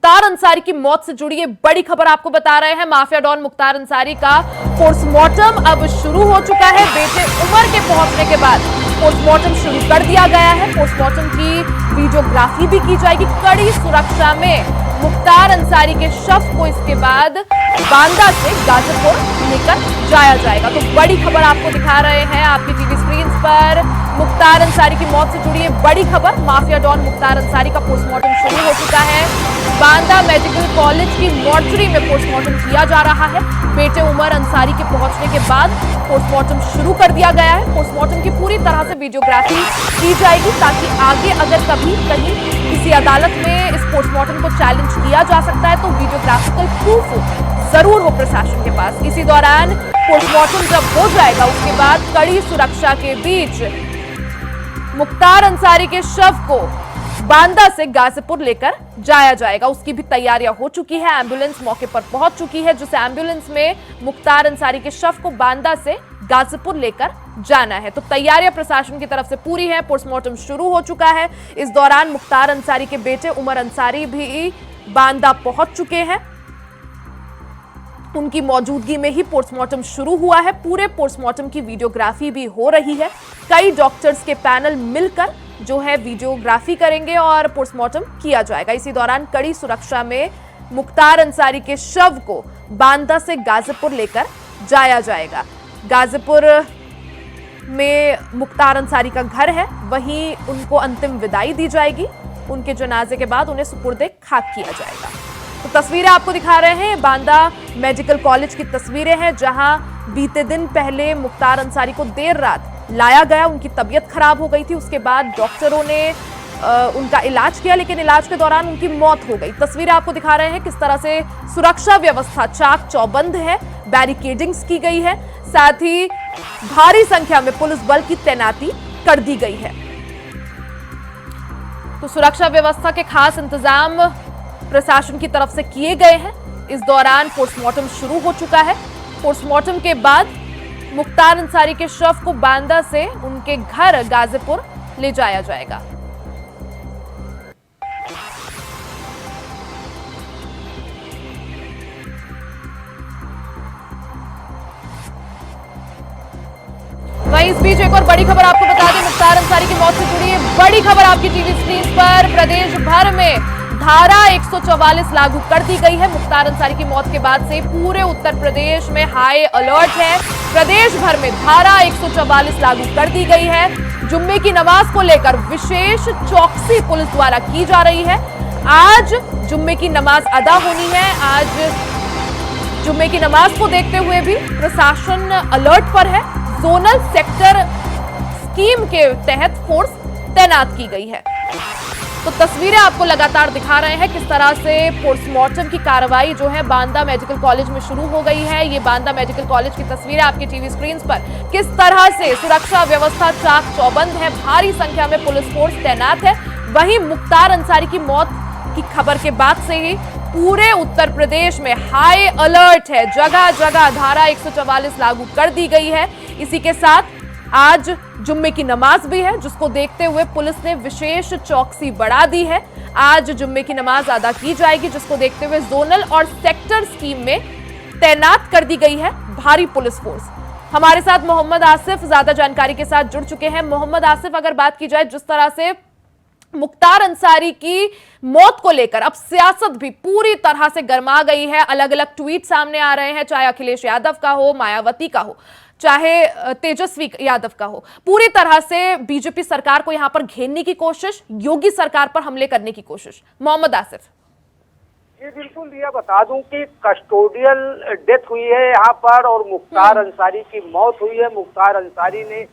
मुख्तार अंसारी की मौत से जुड़ी ये बड़ी खबर आपको बता रहे हैं। माफिया डॉन मुख्तार अंसारी का पोस्टमार्टम अब शुरू हो चुका है। बेटे उमर के पहुंचने के बाद पोस्टमार्टम शुरू कर दिया गया है। पोस्टमार्टम की वीडियोग्राफी भी की जाएगी। कड़ी सुरक्षा में मुख्तार अंसारी के शव को इसके बाद बांदा से गाजीपुर लेकर जाया जाएगा। तो बड़ी खबर आपको दिखा रहे हैं आपकी टीवी स्क्रीन पर। मुख्तार अंसारी की मौत से जुड़ी है बड़ी खबर। माफिया डॉन मुख्तार अंसारी का पोस्टमार्टम शुरू हो चुका है। बांदा मेडिकल कॉलेज की मॉर्चरी में पोस्टमार्टम किया जा रहा है। बेटे उमर अंसारी के पहुंचने के बाद पोस्टमार्टम शुरू कर दिया गया है। पोस्टमार्टम की पूरी तरह से वीडियोग्राफी की जाएगी ताकि आगे अगर कभी कहीं किसी अदालत में इस पोस्टमार्टम को चैलेंज किया जा सकता है तो वीडियोग्राफिकल प्रूफ जरूर हो प्रशासन के पास। इसी दौरान पोस्टमार्टम जब हो जाएगा उसके बाद कड़ी सुरक्षा के बीच मुख्तार अंसारी के शव को बांदा से गाजीपुर लेकर जाया जाएगा। उसकी भी तैयारियां हो चुकी है। एम्बुलेंस मौके पर पहुंच चुकी है। जिस एम्बुलेंस में मुख्तार अंसारी के शव को बांदा से गाजीपुर लेकर जाना है। तो तैयारियां प्रशासन की तरफ से पूरी है। पोस्टमार्टम शुरू हो चुका है। इस दौरान मुख्तार अंसारी के बेटे उमर अंसारी भी बांदा पहुंच चुके हैं। उनकी मौजूदगी में ही पोस्टमार्टम शुरू हुआ है। पूरे पोस्टमार्टम की वीडियोग्राफी भी हो रही है। कई डॉक्टर्स के पैनल मिलकर जो है वीडियोग्राफी करेंगे और पोस्टमार्टम किया जाएगा। इसी दौरान कड़ी सुरक्षा में मुख्तार अंसारी के शव को बांदा से गाजीपुर लेकर जाया जाएगा। गाजीपुर में मुख्तार अंसारी का घर है, वहीं उनको अंतिम विदाई दी जाएगी। उनके जनाजे के बाद उन्हें सुपुर्दे खाक किया जाएगा। तो तस्वीरें आपको दिखा रहे हैं बांदा मेडिकल कॉलेज की तस्वीरें हैं, जहां बीते दिन पहले मुख्तार अंसारी को देर रात लाया गया। उनकी तबीयत खराब हो गई थी। उसके बाद डॉक्टरों ने उनका इलाज किया, लेकिन इलाज के दौरान उनकी मौत हो गई। तस्वीरें आपको दिखा रहे हैं किस तरह से सुरक्षा व्यवस्था चाक चौबंद है, बैरिकेडिंग्स की गई है, साथ ही भारी संख्या में पुलिस बल की तैनाती कर दी गई है। तो सुरक्षा व्यवस्था के खास इंतजाम प्रशासन की तरफ से किए गए हैं। इस दौरान पोस्टमार्टम शुरू हो चुका है। पोस्टमार्टम के बाद मुख्तार अंसारी के शव को बांदा से उनके घर गाजीपुर ले जाया जाएगा। वहीं इस बीच एक और बड़ी खबर आपको बता दें। मुख्तार अंसारी की मौत से जुड़ी बड़ी खबर आपकी टीवी स्क्रीन पर। प्रदेश भर में धारा 144 लागू कर दी गई है। मुख्तार अंसारी की मौत के बाद से पूरे उत्तर प्रदेश में हाई अलर्ट है। प्रदेश भर में धारा 144 लागू कर दी गई है। जुम्मे की नमाज को लेकर विशेष चौकसी पुलिस द्वारा की जा रही है। आज जुम्मे की नमाज अदा होनी है। आज जुम्मे की नमाज को देखते हुए भी प्रशासन अलर्ट पर है। जोनल सेक्टर स्कीम के तहत फोर्स तैनात की गई है। तो तस्वीरें आपको लगातार दिखा रहे हैं किस तरह से पोस्टमार्टम की कार्रवाई जो है बांदा मेडिकल कॉलेज में शुरू हो गई है। ये बांदा मेडिकल कॉलेज की तस्वीरें आपकी टीवी स्क्रीन पर। किस तरह से सुरक्षा व्यवस्था चाक चौबंद है, भारी संख्या में पुलिस फोर्स तैनात है। वहीं मुख्तार अंसारी की मौत की खबर के बाद से ही पूरे उत्तर प्रदेश में हाई अलर्ट है। जगह जगह धारा 144 लागू कर दी गई है। इसी के साथ आज जुम्मे की नमाज भी है, जिसको देखते हुए पुलिस ने विशेष चौकसी बढ़ा दी है। आज जुम्मे की नमाज अदा की जाएगी, जिसको देखते हुए जोनल और सेक्टर स्कीम में तैनात कर दी गई है भारी पुलिस फोर्स। हमारे साथ मोहम्मद आसिफ ज्यादा जानकारी के साथ जुड़ चुके हैं। मोहम्मद आसिफ, अगर बात की जाए जिस तरह से मुख्तार अंसारी की मौत को लेकर अब सियासत भी पूरी तरह से गर्मा गई है। अलग अलग ट्वीट सामने आ रहे हैं, चाहे अखिलेश यादव का हो, मायावती का हो, चाहे तेजस्वी यादव का हो। पूरी तरह से बीजेपी सरकार को यहां पर घेरने की कोशिश, योगी सरकार पर हमले करने की कोशिश। मोहम्मद आसिफ जी बिल्कुल, यह बता दूं कि कस्टोडियल डेथ हुई है यहाँ पर और मुख्तार अंसारी की मौत हुई है। मुख्तार अंसारी ने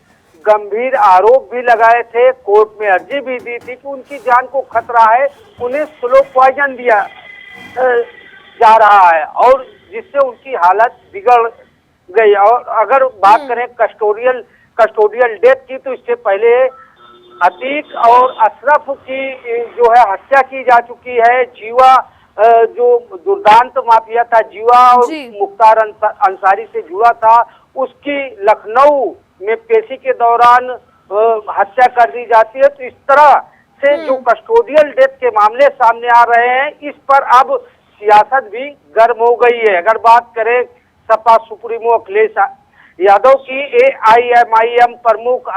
गंभीर आरोप भी लगाए थे, कोर्ट में अर्जी भी दी थी कि उनकी जान को खतरा है, उन्हें स्लो पॉइजन दिया जा रहा है और जिससे उनकी हालत बिगड़ गई। और अगर बात करें कस्टोडियल डेथ की, तो इससे पहले अतीक और अशरफ की जो है हत्या की जा चुकी है। जीवा जो दुर्दांत माफिया था, जीवा और मुख्तार अंसारी से जुड़ा था, उसकी लखनऊ में पेशी के दौरान हत्या कर दी जाती है। तो इस तरह से जो कस्टोडियल डेथ के मामले सामने आ रहे हैं, इस पर अब सियासत भी गर्म हो गई है। अगर बात करें सपा सुप्रीमो अखिलेश यादव की, AIMIM प्रमुख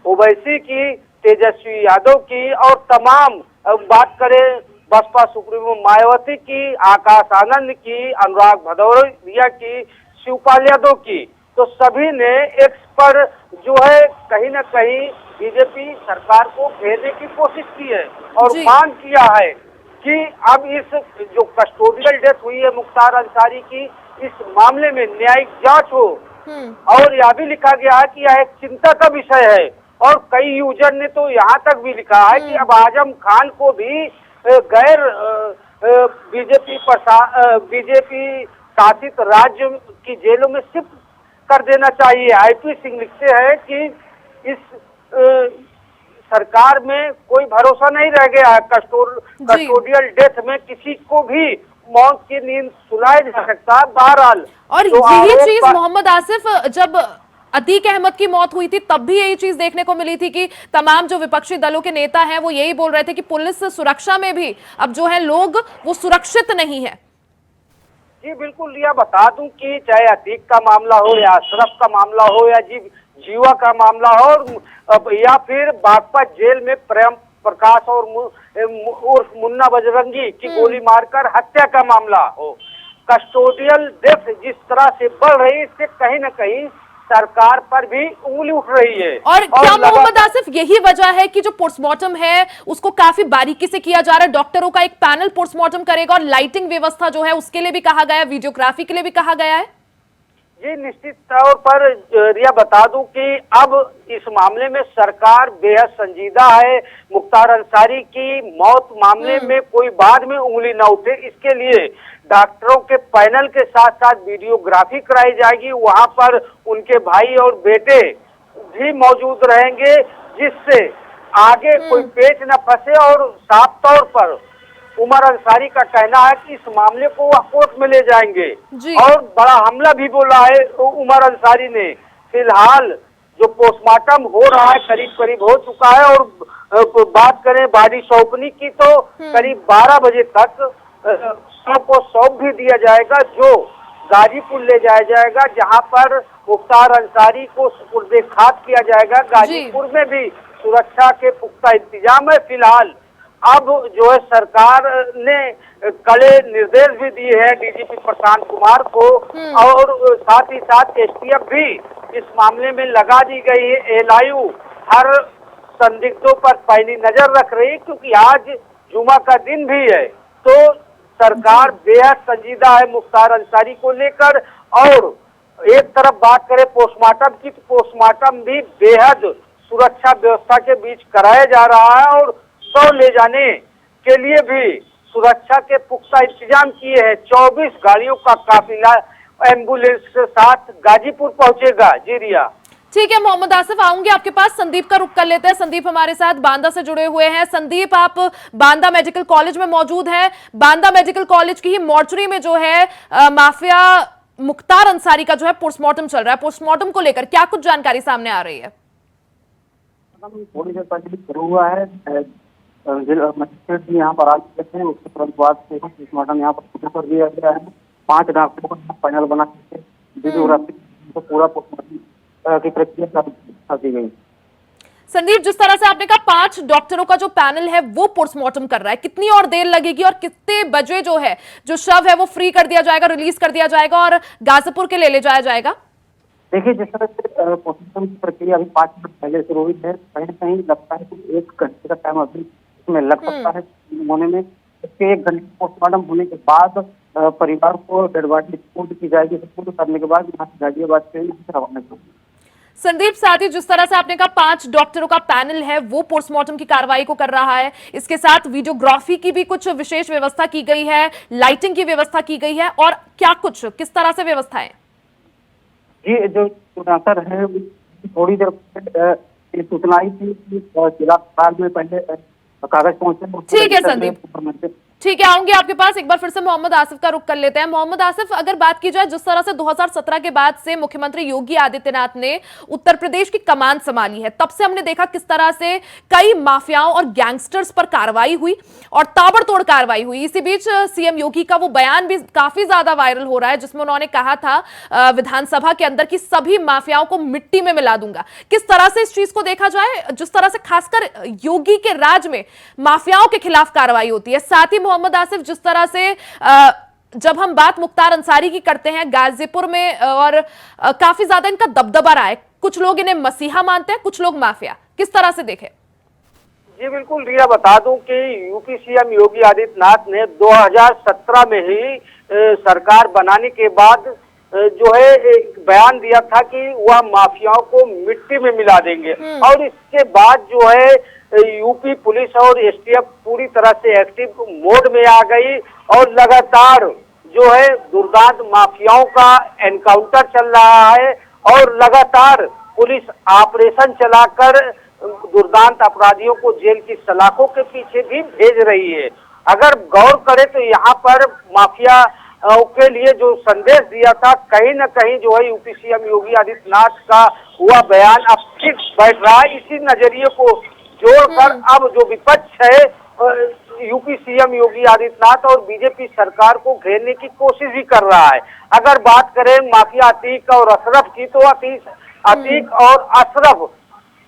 ओवैसी की, तेजस्वी यादव की, और तमाम बात करें बसपा सुप्रीमो मायावती की, आकाश आनंद की, अनुराग भदौरिया की, शिवपाल यादव की, तो सभी ने एक्स पर जो है कहीं न कहीं बीजेपी सरकार को घेरने की कोशिश की है और मांग किया है कि अब इस जो कस्टोडियल डेथ हुई है मुख्तार अंसारी की, इस मामले में न्यायिक जांच हो। और यह भी लिखा गया है कि यह एक चिंता का विषय है, और कई यूजर ने तो यहाँ तक भी लिखा है कि अब आजम खान को भी गैर बीजेपी शासित राज्य की जेलों में शिफ्ट कर देना चाहिए। IP सिंह लिखते हैं कि इस सरकार में कोई भरोसा नहीं रह गया है। कस्टोडियल डेथ में किसी को भी मौत की नींद सुनाया जा सकता है। बहरहाल और यही चीज मोहम्मद आसिफ, जब अतीक अहमद की मौत हुई थी तब भी यही चीज देखने को मिली थी कि तमाम जो विपक्षी दलों के नेता हैं वो यही बोल रहे थे कि पुलिस सुरक्षा में भी अब जो है लोग वो सुरक्षित नहीं है। जी बिल्कुल रिया, बता दूं कि चाहे अतीक का मामला हो या अशरफ का मामला हो या जीवा का मामला हो या फिर बागपत जेल में प्रेम प्रकाश और मुन्ना बजरंगी की गोली मारकर हत्या का मामला हो, कस्टोडियल डेथ जिस तरह से बढ़ रही है, इससे कहीं न कहीं सरकार पर भी उंगली उठ रही है। और क्या मोहम्मद आसिफ यही वजह है कि जो पोस्टमार्टम है उसको काफी बारीकी से किया जा रहा है, डॉक्टरों का एक पैनल पोस्टमार्टम करेगा और लाइटिंग व्यवस्था जो है उसके लिए भी कहा गया है, वीडियोग्राफी के लिए भी कहा गया है? जी निश्चित तौर पर रिया बता दूं कि अब इस मामले में सरकार बेहद संजीदा है। मुख्तार अंसारी की मौत मामले में कोई बाद में उंगली न उठे, इसके लिए डॉक्टरों के पैनल के साथ साथ वीडियोग्राफी कराई जाएगी। वहां पर उनके भाई और बेटे भी मौजूद रहेंगे, जिससे आगे कोई पेच न फंसे। और साफ तौर पर उमर अंसारी का कहना है कि इस मामले को वह कोर्ट में ले जाएंगे और बड़ा हमला भी बोला है उमर अंसारी ने। फिलहाल जो पोस्टमार्टम हो रहा है करीब करीब हो चुका है, और बात करें बॉडी सौंपने की तो करीब 12 बजे तक शव को सौंप भी दिया जाएगा, जो गाजीपुर ले जाया जाएगा, जहां पर मुख्तार अंसारी को सुपुर्दे खाक किया जाएगा। गाजीपुर में भी सुरक्षा के पुख्ता इंतजाम है। फिलहाल अब जो है सरकार ने कड़े निर्देश भी दिए हैं DGP प्रशांत कुमार को, और साथ ही साथ STF भी इस मामले में लगा दी गई है। LIU हर संदिग्धों पर पैनी नजर रख रही है, क्योंकि आज जुमा का दिन भी है। तो सरकार बेहद संजीदा है मुख्तार अंसारी को लेकर। और एक तरफ बात करें पोस्टमार्टम की, तो पोस्टमार्टम भी बेहद सुरक्षा व्यवस्था के बीच कराया जा रहा है, और शव ले जाने के लिए भी सुरक्षा के पुख्ता इंतजाम किए हैं। 24 गाड़ियों का काफिला एम्बुलेंस के साथ गाजीपुर पहुंचेगा। जी रिया। ठीक है मोहम्मद आसिफ, आऊंगे आपके पास। संदीप का रुख कर लेते हैं। संदीप हमारे साथ बांदा से जुड़े हुए हैं। संदीप, आप बांदा मेडिकल कॉलेज में मौजूद हैं। बांदा मेडिकल कॉलेज की ही मॉर्चरी में जो है माफिया मुख्तार अंसारी का जो है पोस्टमार्टम चल रहा है। पोस्टमार्टम को लेकर क्या कुछ जानकारी सामने आ रही है? थोड़ी देर पहले शुरू हुआ है, मजिस्ट्रेट भी यहाँ पर आ चुके हैं। उसके तुरंत बाद से पोस्टमार्टम यहाँ पर पूरा कर दिया गया है। 5 डॉक्टरों का पैनल बना के वीडियोग्राफी तो पूरा पोस्टमार्टम की प्रक्रिया कर दी गई। संदीप, जिस तरह से आपने कहा 5 डॉक्टरों का जो पैनल है वो पोस्टमार्टम कर रहा है, कितनी और देर लगेगी और कितने बजे जो है जो शव है वो फ्री कर दिया जाएगा, रिलीज कर दिया जाएगा और गाजीपुर के ले जाया जाएगा? देखिए, जिस तरह से पोस्टमार्टम की प्रक्रिया अभी 5 मिनट पहले शुरू हुई है, कहीं न कहीं लगता है कि 1 घंटे का टाइम अभी इसमें लग सकता है होने में। इसके 1 घंटे पोस्टमार्टम होने के बाद परिवार को डेड बॉडी रिपोर्ट की जाएगी। रिपोर्ट करने के बाद यहाँ से गाजियाबाद से रवाना होगी। संदीप, साथ ही जिस तरह से आपने कहा 5 डॉक्टरों का पैनल है वो पोस्टमार्टम की कार्रवाई को कर रहा है, इसके साथ वीडियोग्राफी की भी कुछ विशेष व्यवस्था की गई है, लाइटिंग की व्यवस्था की गई है, और क्या कुछ किस तरह से व्यवस्थाएं? जी, जो डॉक्टर है थोड़ी देर सूचना आई थी कि जिला अस्पताल में पहले कागज पहुंचे। ठीक है संदीप। ठीक है, आऊंगी आपके पास। एक बार फिर से मोहम्मद आसिफ का रुख कर लेते हैं। मोहम्मद आसिफ, अगर बात की जाए जिस तरह से 2017 के बाद से मुख्यमंत्री योगी आदित्यनाथ ने उत्तर प्रदेश की कमान संभाली है, तब से हमने देखा किस तरह से कई माफियाओं और गैंगस्टर्स पर कार्रवाई हुई और ताबड़तोड़ कार्रवाई हुई। इसी बीच सीएम योगी का वो बयान भी काफी ज्यादा वायरल हो रहा है, जिसमें उन्होंने कहा था विधानसभा के अंदर की सभी माफियाओं को मिट्टी में मिला दूंगा। किस तरह से इस चीज को देखा जाए, जिस तरह से खासकर योगी के राज में माफियाओं के खिलाफ कार्रवाई होती है, साथ ही मोहम्मद आसिफ जिस तरह से जब हम बात मुख्तार अंसारी की करते हैं गाजीपुर में, और काफी ज्यादा इनका दबदबा रहा है, कुछ लोग इन्हें मसीहा मानते हैं, कुछ लोग माफिया, किस तरह से देखें? जी बिल्कुल रिया, बता दूं कि यूपी सीएम योगी आदित्यनाथ ने 2017 में ही सरकार बनाने के बाद जो है एक बयान दिया था कि वह माफियाओं को मिट्टी में मिला देंगे, और इसके बाद जो है यूपी पुलिस और एसटीएफ पूरी तरह से एक्टिव मोड में आ गई और लगातार जो है दुर्दांत माफियाओं का एनकाउंटर चल रहा है और लगातार पुलिस ऑपरेशन चलाकर दुर्दांत अपराधियों को जेल की सलाखों के पीछे भी भेज रही है। अगर गौर करें तो यहाँ पर माफिया के लिए जो संदेश दिया था, कहीं न कहीं जो है यूपी सीएम योगी आदित्यनाथ का हुआ बयान अब ठीक बैठ रहा है। इसी नजरिए को जोड़कर अब जो विपक्ष है यूपी सीएम योगी आदित्यनाथ और बीजेपी सरकार को घेरने की कोशिश भी कर रहा है। अगर बात करें माफिया अतीक और अशरफ की, तो अतीक और अशरफ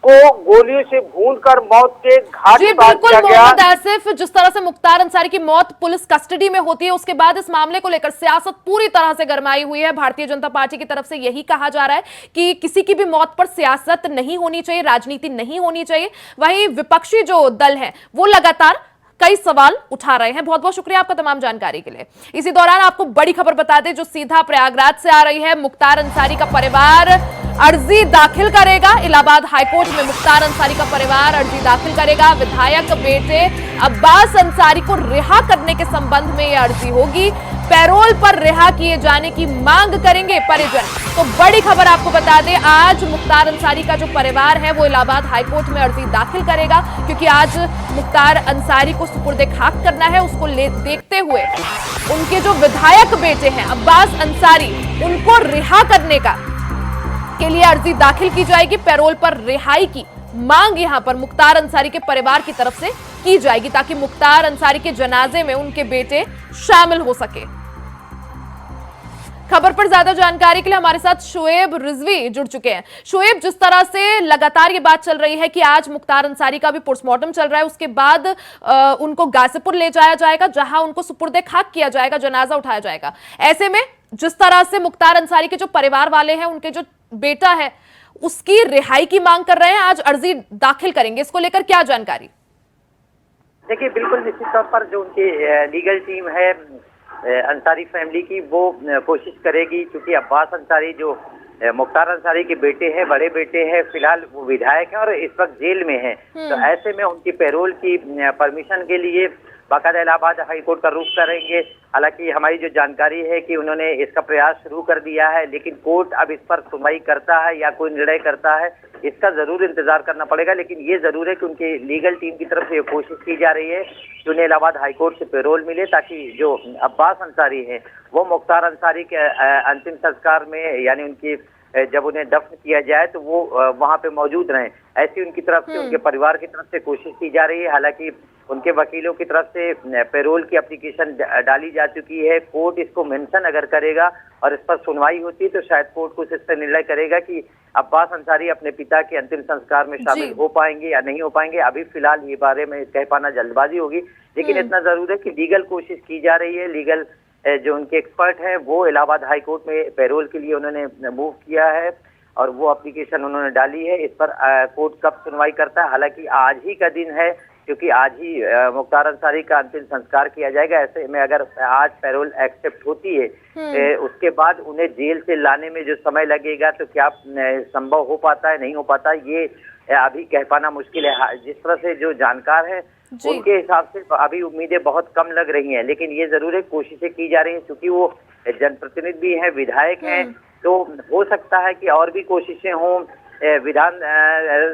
को गोलियों से भूनकर मौत के घाट जी बिल्कुल मोहम्मद आसिफ, जिस तरह से मुख्तार अंसारी की मौत पुलिस कस्टडी में होती है, उसके बाद इस मामले को लेकर सियासत पूरी तरह से गरमाई हुई है। भारतीय जनता पार्टी की तरफ से यही कहा जा रहा है कि किसी की भी मौत पर सियासत नहीं होनी चाहिए, राजनीति नहीं होनी चाहिए। वहीं विपक्षी जो दल है वो लगातार कई सवाल उठा रहे हैं। बहुत बहुत शुक्रिया आपका तमाम जानकारी के लिए। इसी दौरान आपको बड़ी खबर बता दें जो सीधा प्रयागराज से आ रही है। मुख्तार अंसारी का परिवार अर्जी दाखिल करेगा इलाहाबाद हाईकोर्ट में। मुख्तार अंसारी का परिवार अर्जी दाखिल करेगा। विधायक बेटे अब्बास अंसारी को रिहा करने के संबंध में यह अर्जी होगी। पैरोल पर रिहा किए जाने की मांग करेंगे परिजन। तो बड़ी खबर आपको बता दें, आज मुख्तार अंसारी का जो परिवार है वो इलाहाबाद हाईकोर्ट में अर्जी दाखिल करेगा, क्योंकि आज मुख्तार अंसारी को सुपुर्दे खाक करना है। उसको देखते हुए उनके जो विधायक बेटे हैं अब्बास अंसारी, उनको रिहा करने के लिए अर्जी दाखिल की जाएगी। पैरोल पर रिहाई की मांग यहां पर मुख्तार अंसारी के परिवार की तरफ से की जाएगी, ताकि मुख्तार अंसारी के जनाजे में उनके बेटे शामिल हो सके। खबर पर ज्यादा जानकारी के लिए हमारे साथ शोएब रिजवी जुड़ चुके हैं। शोएब, जिस तरह से लगातार ये बात चल रही है कि आज मुख्तार अंसारी का भी पोस्टमार्टम चल रहा है, उसके बाद उनको गाजीपुर ले जाया जाएगा, जहां उनको सुपुर्दे खाक किया जाएगा, जनाजा उठाया जाएगा। ऐसे में जिस तरह से मुख्तार अंसारी के जो परिवार वाले हैं, उनके जो बेटा है, उसकी रिहाई की मांग कर रहे हैं, आज अर्जी दाखिल करेंगे, इसको लेकर क्या जानकारी? देखिए, बिल्कुल निश्चित तौर पर जो उनकी लीगल टीम है अंसारी फैमिली की, वो कोशिश करेगी, क्योंकि अब्बास अंसारी जो मुख्तार अंसारी के बेटे हैं, बड़े बेटे हैं, फिलहाल वो विधायक हैं और इस वक्त जेल में हैं। तो ऐसे में उनकी पैरोल की परमिशन के लिए बाकायदा इलाहाबाद हाईकोर्ट का रुख करेंगे। हालांकि हमारी जो जानकारी है कि उन्होंने इसका प्रयास शुरू कर दिया है, लेकिन कोर्ट अब इस पर सुनवाई करता है या कोई निर्णय करता है, इसका जरूर इंतजार करना पड़ेगा। लेकिन ये जरूर है कि उनकी लीगल टीम की तरफ से ये कोशिश की जा रही है कि उन्हें इलाहाबाद हाईकोर्ट से पैरोल मिले, ताकि जो अब्बास अंसारी है वो मुख्तार अंसारी के अंतिम संस्कार में, यानी उनकी जब उन्हें दफन किया जाए तो वो वहां पे मौजूद रहें। ऐसी उनकी तरफ से, उनके परिवार की तरफ से कोशिश की जा रही है। हालांकि उनके वकीलों की तरफ से पैरोल की एप्लीकेशन डाली जा चुकी है। कोर्ट इसको मेंशन अगर करेगा और इस पर सुनवाई होती है तो शायद कोर्ट कुछ इस पर निर्णय करेगा कि अब्बास अंसारी अपने पिता के अंतिम संस्कार में शामिल हो पाएंगे या नहीं हो पाएंगे। अभी फिलहाल ये बारे में कह पाना जल्दबाजी होगी, लेकिन इतना जरूर है कि लीगल कोशिश की जा रही है। लीगल जो उनके एक्सपर्ट हैं वो इलाहाबाद हाईकोर्ट में पैरोल के लिए उन्होंने मूव किया है और वो एप्लीकेशन उन्होंने डाली है। इस पर कोर्ट कब सुनवाई करता है, हालांकि आज ही का दिन है, क्योंकि आज ही मुख्तार अंसारी का अंतिम संस्कार किया जाएगा। ऐसे में अगर आज पैरोल एक्सेप्ट होती है उसके बाद उन्हें जेल से लाने में जो समय लगेगा, तो क्या संभव हो पाता है, नहीं हो पाता, ये अभी कह पाना मुश्किल है। जिस तरह से जो जानकार है उनके हिसाब से अभी उम्मीदें बहुत कम लग रही हैं, लेकिन ये जरूर है कोशिशें की जा रही हैं, क्योंकि वो जनप्रतिनिधि भी हैं, विधायक हैं, तो हो सकता है कि और भी कोशिशें हों। विधान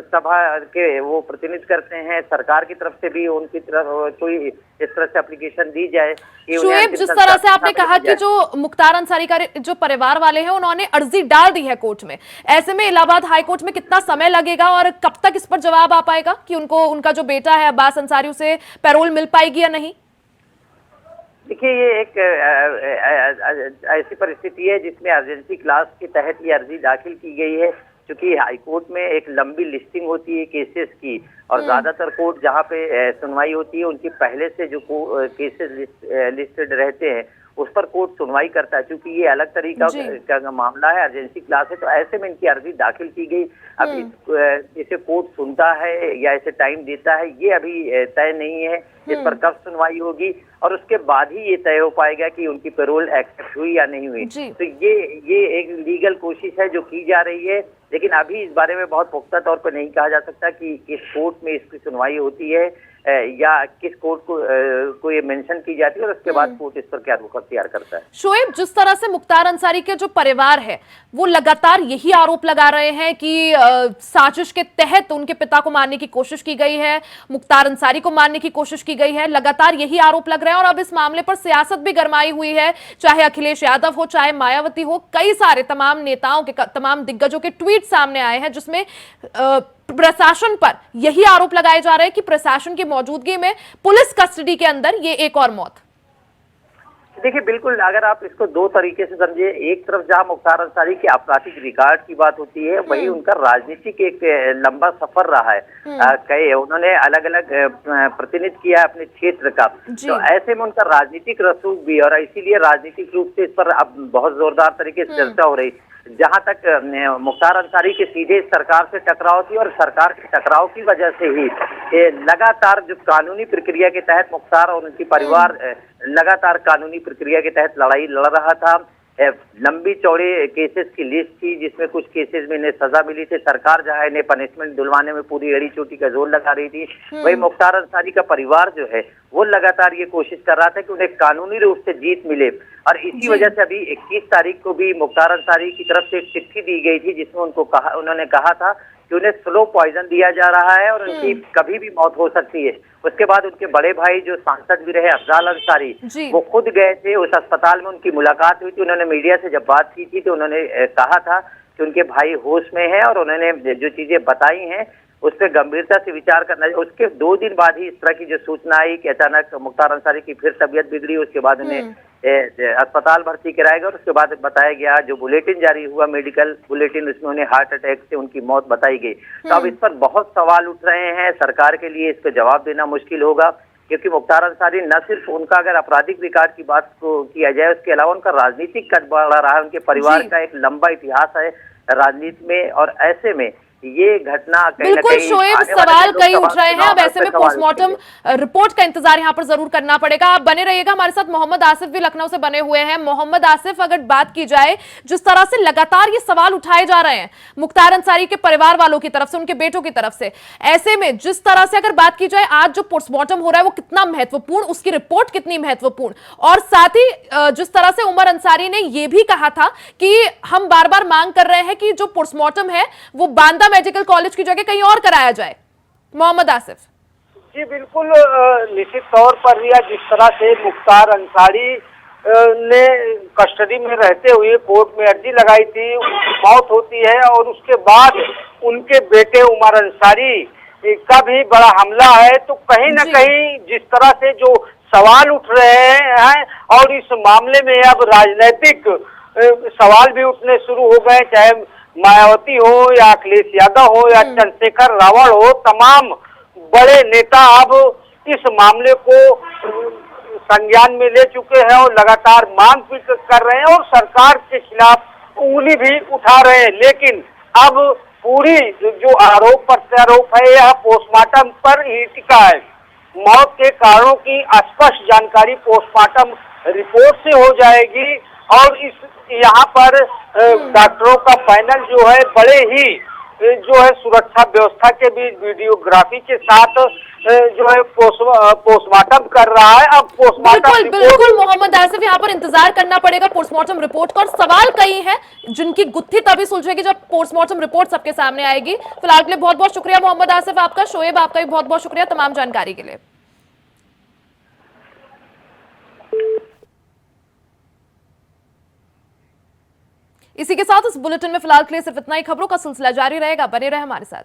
सभा के वो प्रतिनिधित्व करते हैं, सरकार की तरफ से भी उनकी तरफ कोई इस तरह से एप्लीकेशन दी जाए कि शुएब, जिस तरह से आपने कहा कि जो मुख्तार अंसारी का जो परिवार वाले हैं उन्होंने अर्जी डाल दी है कोर्ट में, ऐसे में इलाहाबाद हाई कोर्ट में कितना समय लगेगा और कब तक इस पर जवाब आ पाएगा कि उनका जो बेटा है अब्बास अंसारी उसे पैरोल मिल पाएगी या नहीं? देखिए, ये एक ऐसी परिस्थिति है जिसमें अर्जेंसी क्लास के तहत ये अर्जी दाखिल की गई है, क्योंकि हाईकोर्ट में एक लंबी लिस्टिंग होती है केसेस की और ज्यादातर कोर्ट जहाँ पे सुनवाई होती है उनके पहले से जो केसेस लिस्टेड रहते हैं उस पर कोर्ट सुनवाई करता है। क्योंकि ये अलग तरीका का मामला है, अर्जेंसी क्लास है, तो ऐसे में इनकी अर्जी दाखिल की गई। अब इसे कोर्ट सुनता है या इसे टाइम देता है ये अभी तय नहीं है। इस पर कब सुनवाई होगी और उसके बाद ही ये तय हो पाएगा कि उनकी पैरोल एक्सेप्ट हुई या नहीं हुई। तो ये एक लीगल कोशिश है जो की जा रही है, लेकिन अभी इस बारे में बहुत पुख्ता तौर पर नहीं कहा जा सकता कि किस कोर्ट में इसकी सुनवाई होती है या किस कोर्ट को ये मेंशन की जाती है और उसके बाद कोर्ट इस पर क्या रुख अख्तियार करता है। शोएब, जिस तरह से मुख्तार अंसारी के जो परिवार है वो लगातार यही आरोप लगा रहे हैं कि साजिश के तहत उनके पिता को मारने की कोशिश की गई है, मुख्तार अंसारी को मारने की कोशिश की गई है, लगातार यही आरोप लग रहे हैं और अब इस मामले पर सियासत भी गरमाई हुई है, चाहे अखिलेश यादव हो, चाहे मायावती हो, कई सारे तमाम नेताओं के, तमाम दिग्गजों के ट्वीट सामने आए हैं जिसमें प्रशासन पर यही आरोप लगाए जा रहे हैं कि प्रशासन की मौजूदगी में पुलिस कस्टडी के अंदर ये एक और मौत। देखिए, बिल्कुल, अगर आप इसको दो तरीके से समझे, एक तरफ जहां मुख्तार अंसारी के आपराधिक रिकॉर्ड की बात होती है वही उनका राजनीतिक एक लंबा सफर रहा है। उन्होंने अलग अलग प्रतिनिधित्व किया अपने क्षेत्र का, तो ऐसे में उनका राजनीतिक रसूख भी, और इसीलिए राजनीतिक रूप से इस पर अब बहुत जोरदार तरीके से चर्चा हो रही। जहां तक मुख्तार अंसारी के सीधे सरकार से टकराव थी और सरकार के टकराव की वजह से ही लगातार जो कानूनी प्रक्रिया के तहत मुख्तार और उनकी परिवार लगातार कानूनी प्रक्रिया के तहत लड़ाई लड़ रहा था। लंबी चौड़े केसेस की लिस्ट थी जिसमें कुछ केसेस में इन्हें सजा मिली थी, सरकार जहां इन्हें पनिशमेंट दिलवाने में पूरी एड़ी चोटी का जोर लगा रही थी, वही मुख्तार अंसारी का परिवार जो है वो लगातार ये कोशिश कर रहा था कि उन्हें कानूनी रूप से जीत मिले। और इसी वजह से अभी 21 तारीख को भी मुख्तार अंसारी की तरफ से एक चिट्ठी दी गई थी जिसमें उन्होंने कहा था कि उन्हें स्लो पॉइजन दिया जा रहा है और उनकी कभी भी मौत हो सकती है। उसके बाद उनके बड़े भाई जो सांसद भी रहे अफजाल अंसारी, वो खुद गए थे उस अस्पताल में, उनकी मुलाकात हुई थी। उन्होंने मीडिया से जब बात की थी तो उन्होंने कहा था कि उनके भाई होश में हैं और उन्होंने जो चीजें बताई हैं उस पर गंभीरता से विचार करना है। उसके 2 दिन बाद ही इस तरह की जो सूचना आई कि अचानक मुख्तार अंसारी की फिर तबीयत बिगड़ी, उसके बाद उन्हें अस्पताल भर्ती कराया गया और उसके बाद बताया गया, जो बुलेटिन जारी हुआ मेडिकल बुलेटिन, उसमें उन्हें हार्ट अटैक से उनकी मौत बताई गई। तो अब इस पर बहुत सवाल उठ रहे हैं, सरकार के लिए इसका जवाब देना मुश्किल होगा, क्योंकि मुख्तार अंसारी न सिर्फ उनका अगर आपराधिक रिकॉर्ड की बात को किया जाए, उसके अलावा उनका राजनीतिक कद बढ़ा रहा है, उनके परिवार का एक लंबा इतिहास है राजनीति में, और ऐसे में ये घटना बिल्कुल शोएब, सवाल कई उठ रहे हैं। अब ऐसे में पोस्टमार्टम रिपोर्ट का इंतजार यहाँ पर जरूर करना पड़ेगा। आप बने रहिएगा हमारे साथ। मोहम्मद आसिफ भी लखनऊ से बने हुए हैं। मोहम्मद आसिफ, अगर बात की जाए जिस तरह से लगातार ये सवाल उठाए जा रहे हैं मुख्तार अंसारी के परिवार वालों की तरफ से, उनके बेटों की तरफ से, ऐसे में जिस तरह से अगर बात की जाए आज जो पोस्टमार्टम हो रहा है वो कितना महत्वपूर्ण, उसकी रिपोर्ट कितनी महत्वपूर्ण, और साथ ही जिस तरह से उमर अंसारी ने यह भी कहा था कि हम बार बार मांग कर रहे हैं कि जो पोस्टमार्टम है वो बांदा मेडिकल कॉलेज की जगह कहीं और कराया जाए। मोहम्मद आसिफ जी, बिल्कुल निश्चित तौर पर रिया, जिस तरह से मुख्तार अंसारी ने कस्टडी में रहते हुए कोर्ट में अर्जी लगाई थी, उनकी मौत होती है और उसके बाद उनके बेटे उमर अंसारी का भी बड़ा हमला है, तो कहीं न कहीं जिस तरह से जो सवाल उठ रहे हैं और इस मामले में अब राजनीतिक सवाल भी उठने शुरू हो गए, चाहे मायावती हो या अखिलेश यादव हो या चंद्रशेखर रावण हो, तमाम बड़े नेता अब इस मामले को संज्ञान में ले चुके हैं और लगातार मांग भी कर रहे हैं और सरकार के खिलाफ उंगली भी उठा रहे हैं। लेकिन अब पूरी जो आरोप प्रत्यारोप है यह पोस्टमार्टम पर ही टिका है। मौत के कारणों की स्पष्ट जानकारी पोस्टमार्टम रिपोर्ट से हो जाएगी और इस यहाँ पर डॉक्टरों का पैनल जो है बड़े ही जो है सुरक्षा व्यवस्था के भी वीडियोग्राफी के साथ जो है पोस्टमार्टम कर रहा है। अब पोस्टमार्टम बिल्कुल बिल्कुल मोहम्मद आसिफ, यहाँ पर इंतजार करना पड़ेगा पोस्टमार्टम रिपोर्ट का, और सवाल कई हैं जिनकी गुत्थी तभी सुलझेगी जब पोस्टमार्टम रिपोर्ट सबके सामने आएगी। फिलहाल के लिए बहुत बहुत शुक्रिया मोहम्मद आसिफ आपका। शोएब आपका भी बहुत बहुत शुक्रिया तमाम जानकारी के लिए। इसी के साथ इस बुलेटिन में फिलहाल के लिए सिर्फ इतना ही। खबरों का सिलसिला जारी रहेगा, बने रहे हमारे साथ।